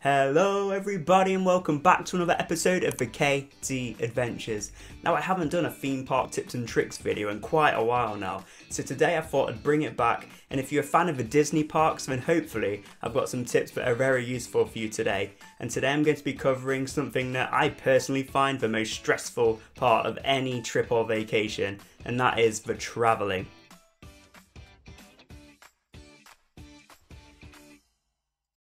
Hello everybody and welcome back to another episode of the KD Adventures. Now I haven't done a theme park tips and tricks video in quite a while now, so today I thought I'd bring it back, and if you're a fan of the Disney parks then hopefully I've got some tips that are very useful for you today. And today I'm going to be covering something that I personally find the most stressful part of any trip or vacation, and that is the travelling.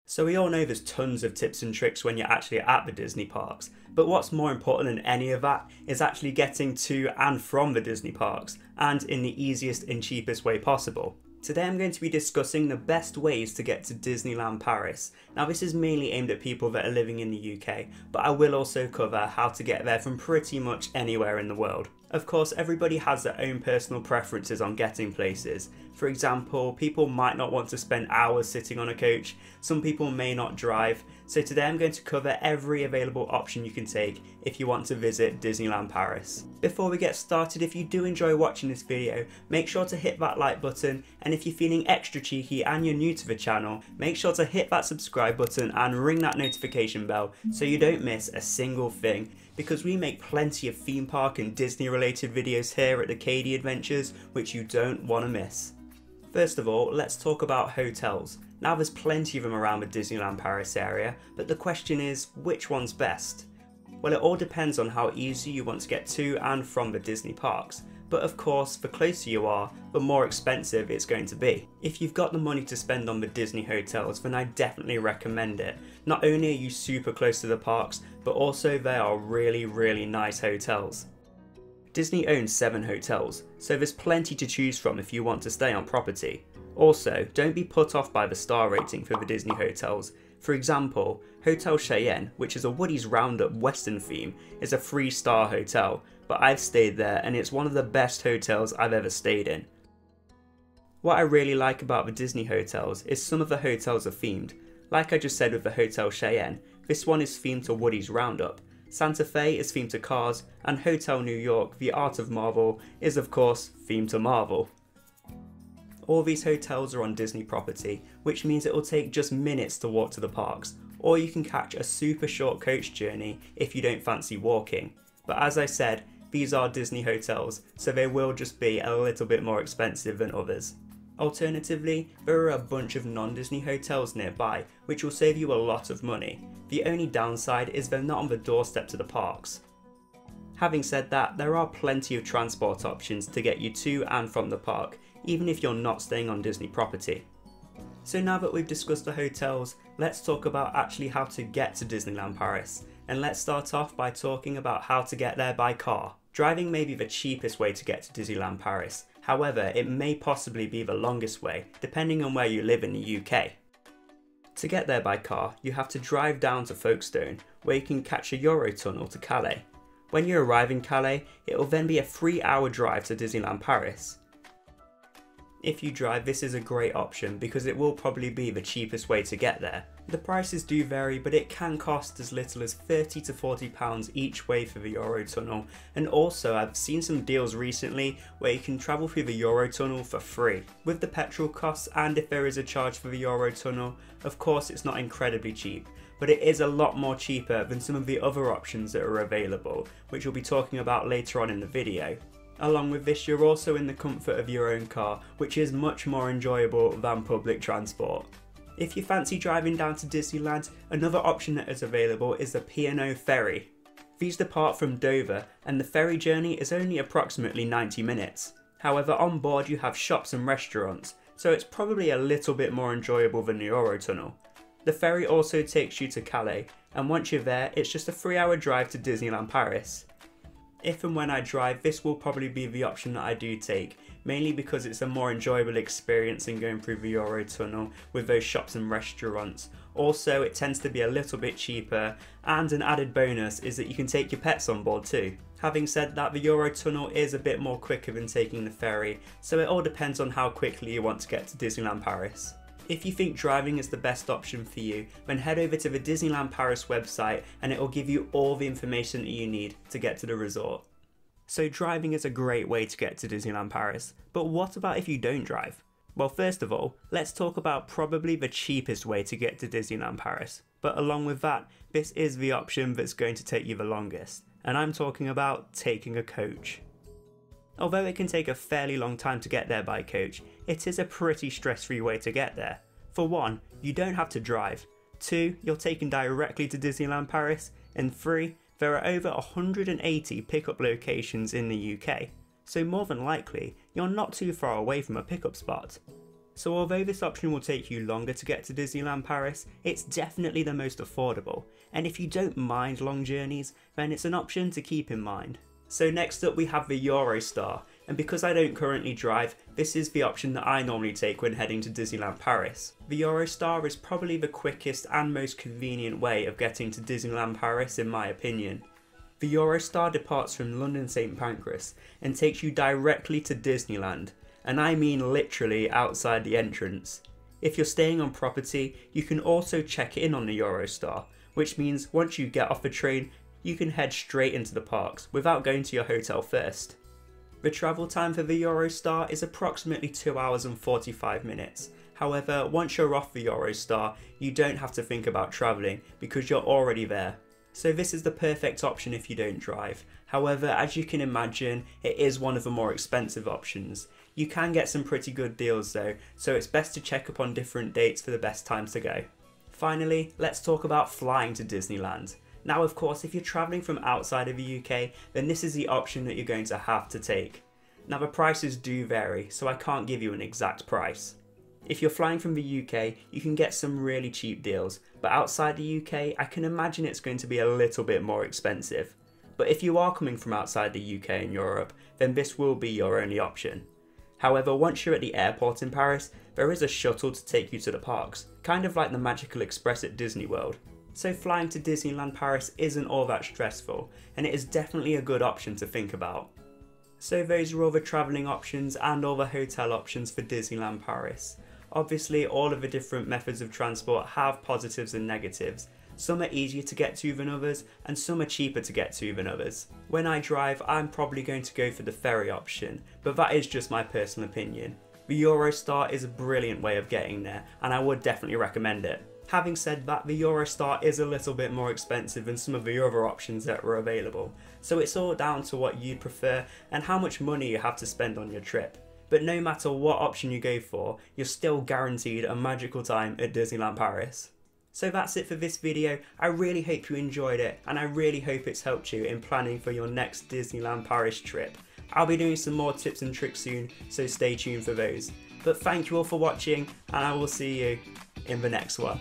So we all know there's tons of tips and tricks when you're actually at the Disney parks, but what's more important than any of that is actually getting to and from the Disney parks, and in the easiest and cheapest way possible. Today I'm going to be discussing the best ways to get to Disneyland Paris. Now this is mainly aimed at people that are living in the UK, but I will also cover how to get there from pretty much anywhere in the world. Of course, everybody has their own personal preferences on getting places. For example, people might not want to spend hours sitting on a coach, some people may not drive, so today I'm going to cover every available option you can take if you want to visit Disneyland Paris. Before we get started, if you do enjoy watching this video, make sure to hit that like button, and if you're feeling extra cheeky and you're new to the channel, make sure to hit that subscribe button and ring that notification bell so you don't miss a single thing, because we make plenty of theme park and Disney related videos here at the KD Adventures which you don't want to miss. First of all, let's talk about hotels. Now there's plenty of them around the Disneyland Paris area, but the question is, which one's best? Well, it all depends on how easy you want to get to and from the Disney parks. But of course, the closer you are, the more expensive it's going to be. If you've got the money to spend on the Disney hotels, then I definitely recommend it. Not only are you super close to the parks, but also they are really nice hotels. Disney owns 7 hotels, so there's plenty to choose from if you want to stay on property. Also, don't be put off by the star rating for the Disney hotels. For example, Hotel Cheyenne, which is a Woody's Roundup Western theme, is a 3-star hotel, but I've stayed there and it's one of the best hotels I've ever stayed in. What I really like about the Disney hotels is some of the hotels are themed. Like I just said with the Hotel Cheyenne, this one is themed to Woody's Roundup. Santa Fe is themed to Cars, and Hotel New York, The Art of Marvel, is of course themed to Marvel. All these hotels are on Disney property, which means it will take just minutes to walk to the parks, or you can catch a super short coach journey if you don't fancy walking. But as I said, these are Disney hotels, so they will just be a little bit more expensive than others. Alternatively, there are a bunch of non-Disney hotels nearby, which will save you a lot of money. The only downside is they're not on the doorstep to the parks. Having said that, there are plenty of transport options to get you to and from the park, even if you're not staying on Disney property. So now that we've discussed the hotels, let's talk about actually how to get to Disneyland Paris. And let's start off by talking about how to get there by car. Driving may be the cheapest way to get to Disneyland Paris, however it may possibly be the longest way, depending on where you live in the UK. To get there by car, you have to drive down to Folkestone, where you can catch a Eurotunnel to Calais. When you arrive in Calais, it will then be a 3-hour drive to Disneyland Paris. If you drive, this is a great option because it will probably be the cheapest way to get there. The prices do vary, but it can cost as little as £30 to £40 each way for the Eurotunnel, and also I've seen some deals recently where you can travel through the Eurotunnel for free. With the petrol costs, and if there is a charge for the Eurotunnel, of course it's not incredibly cheap, but it is a lot more cheaper than some of the other options that are available, which we'll be talking about later on in the video. Along with this, you're also in the comfort of your own car, which is much more enjoyable than public transport. If you fancy driving down to Disneyland, another option that is available is the P&O ferry. These depart from Dover, and the ferry journey is only approximately 90 minutes. However, on board you have shops and restaurants, so it's probably a little bit more enjoyable than the Eurotunnel. The ferry also takes you to Calais, and once you're there, it's just a 3-hour drive to Disneyland Paris. If and when I drive, this will probably be the option that I do take, mainly because it's a more enjoyable experience than going through the Eurotunnel with those shops and restaurants. Also, it tends to be a little bit cheaper, and an added bonus is that you can take your pets on board too. Having said that, the Eurotunnel is a bit more quicker than taking the ferry, so it all depends on how quickly you want to get to Disneyland Paris. If you think driving is the best option for you, then head over to the Disneyland Paris website and it will give you all the information that you need to get to the resort. So driving is a great way to get to Disneyland Paris, but what about if you don't drive? Well, first of all, let's talk about probably the cheapest way to get to Disneyland Paris. But along with that, this is the option that's going to take you the longest, and I'm talking about taking a coach. Although it can take a fairly long time to get there by coach, it is a pretty stress-free way to get there. For one, you don't have to drive. 2, you're taken directly to Disneyland Paris, and 3, there are over 180 pickup locations in the UK, so more than likely, you're not too far away from a pickup spot. So although this option will take you longer to get to Disneyland Paris, it's definitely the most affordable, and if you don't mind long journeys, then it's an option to keep in mind. So next up we have the Eurostar, and because I don't currently drive, this is the option that I normally take when heading to Disneyland Paris. The Eurostar is probably the quickest and most convenient way of getting to Disneyland Paris in my opinion. The Eurostar departs from London St Pancras and takes you directly to Disneyland, and I mean literally outside the entrance. If you're staying on property, you can also check in on the Eurostar, which means once you get off the train, you can head straight into the parks without going to your hotel first. The travel time for the Eurostar is approximately 2 hours and 45 minutes. However, once you're off the Eurostar, you don't have to think about travelling because you're already there. So this is the perfect option if you don't drive. However, as you can imagine, it is one of the more expensive options. You can get some pretty good deals though, so it's best to check up on different dates for the best times to go. Finally, let's talk about flying to Disneyland. Now of course, if you're travelling from outside of the UK, then this is the option that you're going to have to take. Now the prices do vary, so I can't give you an exact price. If you're flying from the UK, you can get some really cheap deals, but outside the UK, I can imagine it's going to be a little bit more expensive. But if you are coming from outside the UK and Europe, then this will be your only option. However, once you're at the airport in Paris, there is a shuttle to take you to the parks, kind of like the Magical Express at Disney World. So flying to Disneyland Paris isn't all that stressful, and it is definitely a good option to think about. So those are all the travelling options and all the hotel options for Disneyland Paris. Obviously, all of the different methods of transport have positives and negatives. Some are easier to get to than others, and some are cheaper to get to than others. When I drive, I'm probably going to go for the ferry option, but that is just my personal opinion. The Eurostar is a brilliant way of getting there, and I would definitely recommend it. Having said that, the Eurostar is a little bit more expensive than some of the other options that were available, so it's all down to what you prefer and how much money you have to spend on your trip. But no matter what option you go for, you're still guaranteed a magical time at Disneyland Paris. So that's it for this video. I really hope you enjoyed it, and I really hope it's helped you in planning for your next Disneyland Paris trip. I'll be doing some more tips and tricks soon, so stay tuned for those. But thank you all for watching, and I will see you in the next one.